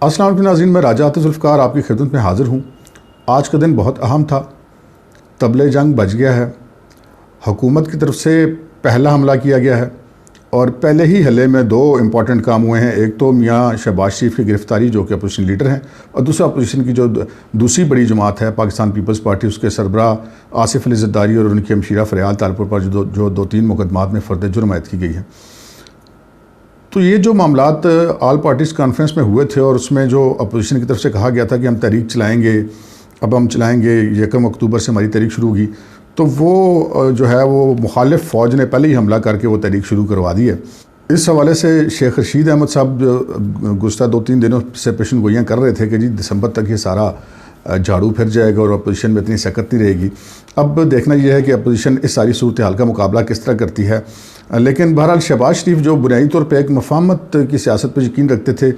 अस्सलाम वालेकुम नाज़रीन, मैं राजा आतिफ़ ज़ुल्फ़िकार आपकी खिदमत में हाज़िर हूँ। आज का दिन बहुत अहम था। तबले जंग बज गया है। हुकूमत की तरफ से पहला हमला किया गया है और पहले ही हल्ले में दो इम्पॉर्टेंट काम हुए हैं। एक तो मियाँ शहबाज शरीफ की गिरफ़्तारी, जो कि अपोजिशन लीडर हैं, और दूसरा अपोजिशन की जो दूसरी बड़ी जमात है पाकिस्तान पीपल्स पार्टी, उसके सरबराह आसिफ अली ज़रदारी और उनकी हमशीरा फ़रियाल तालपुर पर जो दो तीन मुकदमात में फ़र्द जुर्म आयद की गई है। तो ये जो मामलात ऑल पार्टीज़ कॉन्फ्रेंस में हुए थे और उसमें जो अपोजिशन की तरफ से कहा गया था कि हम तहरीक चलाएँगे, अब हम चलाएँगे, 1 अक्टूबर से हमारी तहरीक शुरू होगी, तो वो जो है वो मुखालिफ फ़ौज ने पहले ही हमला करके वो तहरीक शुरू करवा दी है। इस हवाले से शेख रशीद अहमद साहब गुज़श्ता 2-3 दिनों से पेशन गोइयाँ कर रहे थे कि जी दिसंबर तक ये सारा झाड़ू फिर जाएगा और अपोजिशन में इतनी सकत नहीं रहेगी। अब देखना यह है कि अपोजिशन इस सारी सूरत हाल का मुकाबला किस तरह करती है। लेकिन बहरहाल शहबाज शरीफ जो बुनियादी तौर पर एक मफाहमत की सियासत पर यकीन रखते थे,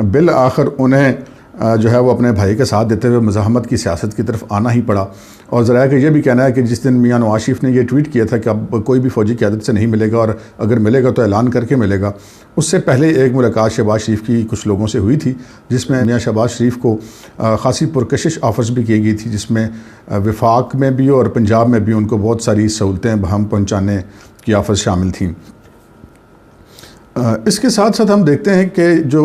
बिल आखिर उन्हें जो है वो अपने भाई का साथ देते हुए मज़ाहमत की सियासत की तरफ आना ही पड़ा। और ज़रा का ये भी कहना है कि जिस दिन मियाँ नवाज शरीफ ने ये ट्वीट किया था कि अब कोई भी फ़ौजी क़यादत से नहीं मिलेगा और अगर मिलेगा तो ऐलान करके मिलेगा, उससे पहले एक मुलाकात शहबाज शरीफ की कुछ लोगों से हुई थी, जिसमें मियाँ शहबाज शरीफ को ख़ासी पुरकशिश ऑफ़र्स भी की गई थी, जिसमें वफाक में भी और पंजाब में भी उनको बहुत सारी सहूलतें बहम पहुँचाने की ऑफ़र्स शामिल थी। इसके साथ साथ हम देखते हैं कि जो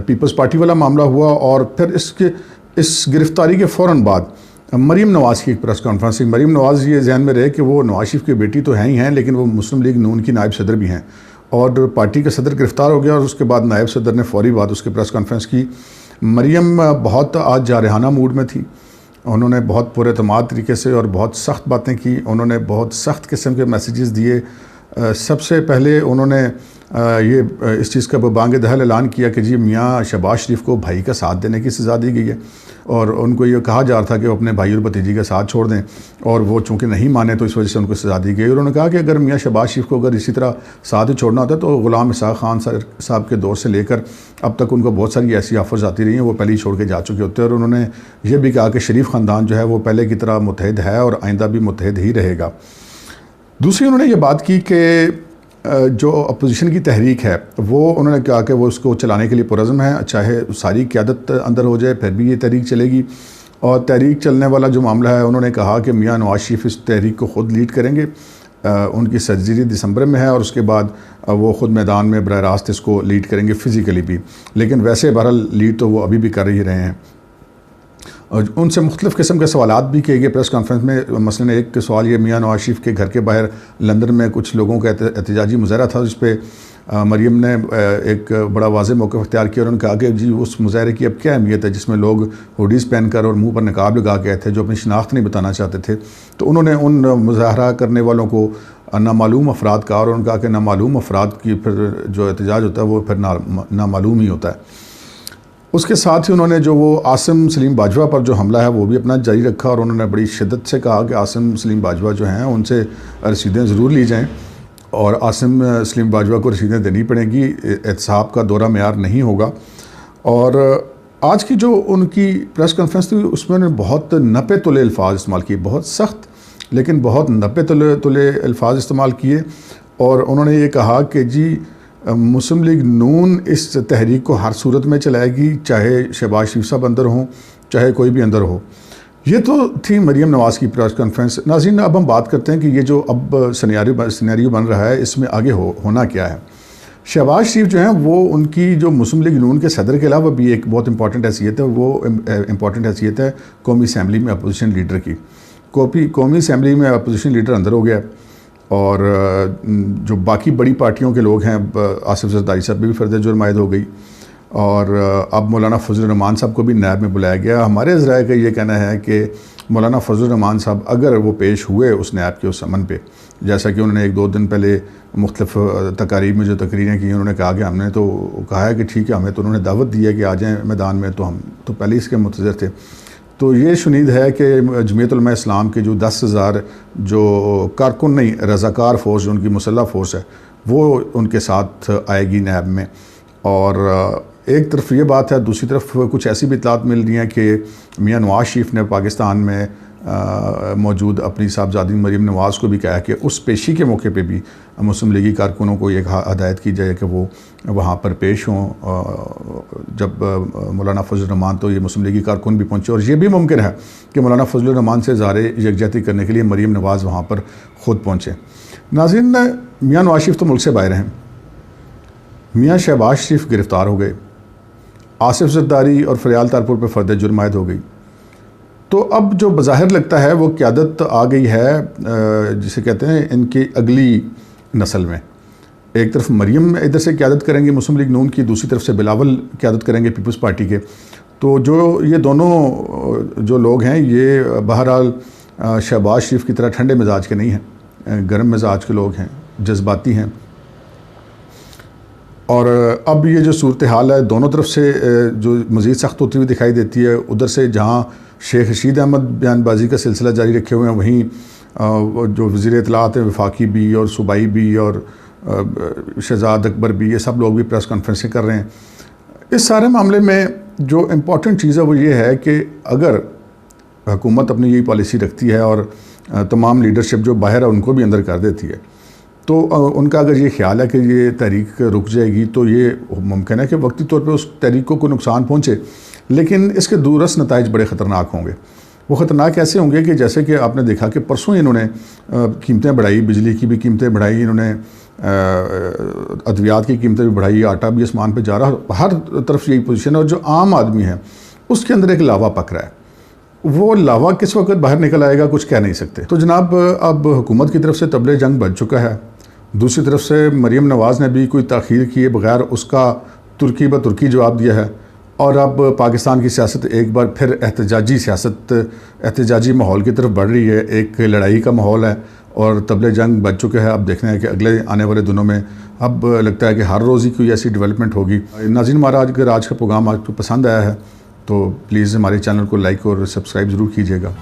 पीपल्स पार्टी वाला मामला हुआ और फिर इस गिरफ़्तारी के फ़ौरन बाद मरीम नवाज़ की एक प्रेस कॉन्फ्रेंस। मरीम नवाज़ ये ज़हन में रहे कि वो नवाज शरीफ की बेटी तो हैं ही हैं, लेकिन वो मुस्लिम लीग नून की नायब सदर भी हैं और पार्टी का सदर गिरफ़्तार हो गया और उसके बाद नायब सदर ने फ़ौरी बाद उसकी प्रेस कॉन्फ्रेंस की। मरीम बहुत आज जारहाना मूड में थी। उन्होंने बहुत पुरएतमाद तरीके से और बहुत सख्त बातें की। उन्होंने बहुत सख्त किस्म के मैसेजेस दिए। सबसे पहले उन्होंने ये इस चीज़ का बबांग दहल ऐलान किया कि जी मियाँ शहबाज शरीफ को भाई का साथ देने की सज़ा दी गई है और उनको ये कहा जा रहा था कि वो अपने भाई और भतीजी का साथ छोड़ दें, और वो चूँकि नहीं माने तो इस वजह से उनको सज़ा दी गई। उन्होंने कहा कि अगर मियाँ शहबाज शरीफ को अगर इसी तरह साथ ही छोड़ना होता तो ग़ुलाम इसहाक़ खान साहब के दौर से लेकर अब तक उनको बहुत सारी ऐसी ऑफ़र्स आती रही हैं, वो पहले ही छोड़ के जा चुके होते हैं। और उन्होंने ये भी कहा कि शरीफ ख़ानदान जो है वो पहले की तरह मुत्तहिद है और आइंदा भी मुत्तहिद ही रहेगा। दूसरी उन्होंने ये बात की कि जो अपोजिशन की तहरीक है वो उन्होंने कहा कि वो उसको चलाने के लिए पुरज़्म है, चाहे सारी क़यादत अंदर हो जाए फिर भी ये तहरीक चलेगी। और तहरीक चलने वाला जो मामला है, उन्होंने कहा कि मियाँ नवाज शरीफ इस तहरीक को ख़ुद लीड करेंगे। उनकी सर्जरी दिसंबर में है और उसके बाद वो ख़ुद मैदान में बराह रास्त इसको लीड करेंगे फ़िज़िकली भी, लेकिन वैसे बहरहाल लीड तो वो अभी भी कर ही रहे हैं। और उनसे मुख्तलिफ़ किस्म के सवालात भी किए गए प्रेस कॉन्फ्रेंस में। मसलन एक सवाल ये मियाँ नवाज शरीफ के घर के बाहर लंदन में कुछ लोगों का एहतजाजी मुज़ाहरा था, जिस पे मरीम ने एक बड़ा वाज़ेह मौक़िफ़ इख्तियार किया। उन्होंने कहा कि जी उस मुज़ाहरे की अब क्या अहमियत है जिसमें लोग हुडीज़ पहन कर और मुँह पर नकाब लगा के आए थे, जो अपनी शनाख्त नहीं बताना चाहते थे। तो उन्होंने उन मुज़ाहरा करने वालों को नामालूम अफराद कहा और उन्होंने कहा कि नामालूम अफराद की फिर जो एहतजाज होता है वो फिर नामालूम ही होता है। उसके साथ ही उन्होंने जो वो आसिम सलीम बाजवा पर जो हमला है वो भी अपना जारी रखा और उन्होंने बड़ी शिद्दत से कहा कि आसिम सलीम बाजवा जो हैं उनसे रसीदें ज़रूर ली जाएं और आसिम सलीम बाजवा को रसीदें देनी पड़ेंगी, एहतसाब का दौरा मेयार नहीं होगा। और आज की जो उनकी प्रेस कॉन्फ्रेंस थी उसमें उन्होंने बहुत नपे तुले अल्फाज इस्तेमाल किए, बहुत सख्त लेकिन बहुत नपे तुले अल्फाज इस्तेमाल किए। और उन्होंने ये कहा कि जी मुस्लिम लीग नून इस तहरीक को हर सूरत में चलाएगी, चाहे शहबाज शरीफ साहब अंदर हों चाहे कोई भी अंदर हो। ये तो थी मरीम नवाज़ की प्रेस कॉन्फ्रेंस। नाज़रीन, अब हम बात करते हैं कि ये जो अब सिनेरियो बन रहा है इसमें आगे होना क्या है। शहबाज शरीफ जो हैं वो उनकी जो मुस्लिम लीग नून के सदर के अलावा भी एक बहुत इंपॉर्टेंट हैसियत है, वो इंपॉर्टेंट हैसियत है कौमी असम्बली में अपोजिशन लीडर की। कौमी असम्बली में अपोजिशन लीडर अंदर हो गया और जो बाकी बड़ी पार्टियों के लोग हैं, आसिफ ज़रदारी साहब भी फ़र्द जुर्म आयद हो गई और अब मौलाना फजल रहमान साहब को भी नायब में बुलाया गया। हमारे ज़राए का ये कहना है कि मौलाना फजल रहमान साहब अगर वो पेश हुए उस नायब के उस समन पे, जैसा कि उन्होंने 1-2 दिन पहले मुख्तलिफ तकारीब में जो तकरीरें की, उन्होंने कहा कि हमने तो कहा है कि ठीक है, हमें तो उन्होंने दावत दी है कि आ जाएँ मैदान में, तो हम तो पहले इसके मुंतज़िर थे। तो ये शुनीद है कि जमीयत उलमा इस्लाम के जो 10,000 जो कारकुन नहीं रज़ाकार फ़ोर्स जो उनकी मुसल्लह फ़ोर्स है वो उनके साथ आएगी नैब में। और एक तरफ ये बात है, दूसरी तरफ कुछ ऐसी भी इत्तलात मिल रही हैं कि मियाँ नवाज शरीफ ने पाकिस्तान में मौजूद अपनी साहबजादी मरीम नवाज़ को भी कहा कि उस पेशी के मौके पे भी मुस्लिम लीगी कारकुनों को एक हदायत की जाए कि वो वहाँ पर पेश हों। जब मौलाना फजल रहमान तो ये मुस्लिम लीगी कारकुन भी पहुँचे, और ये भी मुमकिन है कि मौलाना फजल रहमान से ज़ारे यकजहती करने के लिए मरीम नवाज़ वहाँ पर ख़ुद पहुँचे। नाज़रीन, मियाँ नवाज़ शरीफ तो मुल्क से बाहर हैं, मियाँ शहबाज शरीफ गिरफ़्तार हो गए, आसिफ ज़रदारी और फरियाल तारपुर पर फ़र्द जुर्म आयद हो गई। तो अब जो बज़ाहिर लगता है वो क़यादत आ गई है जिसे कहते हैं इनकी अगली नस्ल में। एक तरफ मरीम इधर से क़यादत करेंगे मुस्लिम लीग नून की, दूसरी तरफ से बिलावल क़यादत करेंगे पीपल्स पार्टी के। तो जो ये दोनों जो लोग हैं ये बहरहाल शहबाज शरीफ की तरह ठंडे मिजाज के नहीं हैं, गर्म मिजाज के लोग हैं, जज्बाती हैं। और अब ये जो सूरत हाल है दोनों तरफ से जो मज़ीद सख्त होती हुई दिखाई देती है, उधर से जहाँ शेख रशीद अहमद बयानबाजी का सिलसिला जारी रखे हुए हैं, वहीं जो वज़ीर इत्तलाआत हैं वफाकी भी और सूबाई भी और शहजाद अकबर भी, ये सब लोग भी प्रेस कॉन्फ्रेंसें कर रहे हैं। इस सारे मामले में जो इम्पॉर्टेंट चीज़ है वो ये है कि अगर हुकूमत अपनी यही पॉलिसी रखती है और तमाम लीडरशिप जो बाहर है उनको भी अंदर कर देती है, तो उनका अगर ये ख्याल है कि ये तहरीक रुक जाएगी तो ये मुमकिन है कि वक्ती तौर पे उस तहरीक को कोई नुकसान पहुँचे, लेकिन इसके दूरस्थ नताइज बड़े ख़तरनाक होंगे। वो ख़तरनाक ऐसे होंगे कि जैसे कि आपने देखा कि परसों इन्होंने कीमतें बढ़ाई, बिजली की भी कीमतें बढ़ाई, इन्होंने अद्वियात की कीमतें भी बढ़ाई, आटा भी आसमान पे जा रहा, हर तरफ यही पोजीशन है। और जो आम आदमी है उसके अंदर एक लावा पक रहा है, वो लावा किस वक्त बाहर निकल आएगा कुछ कह नहीं सकते। तो जनाब अब हुकूमत की तरफ से तबले जंग बज चुका है, दूसरी तरफ से मरीम नवाज़ ने भी कोई ताख़ीर किए बगैर उसका तुर्की ब तुर्की जवाब दिया है। और अब पाकिस्तान की सियासत एक बार फिर एहतजाजी माहौल की तरफ बढ़ रही है, एक लड़ाई का माहौल है और तबले जंग बज चुके हैं। अब देखना है कि अगले आने वाले दिनों में अब लगता है कि हर रोज़ ही कोई ऐसी डेवलपमेंट होगी। नाज़रीन, हमारा आज का प्रोग्राम आपको पसंद आया है तो प्लीज़ हमारे चैनल को लाइक और सब्सक्राइब ज़रूर कीजिएगा।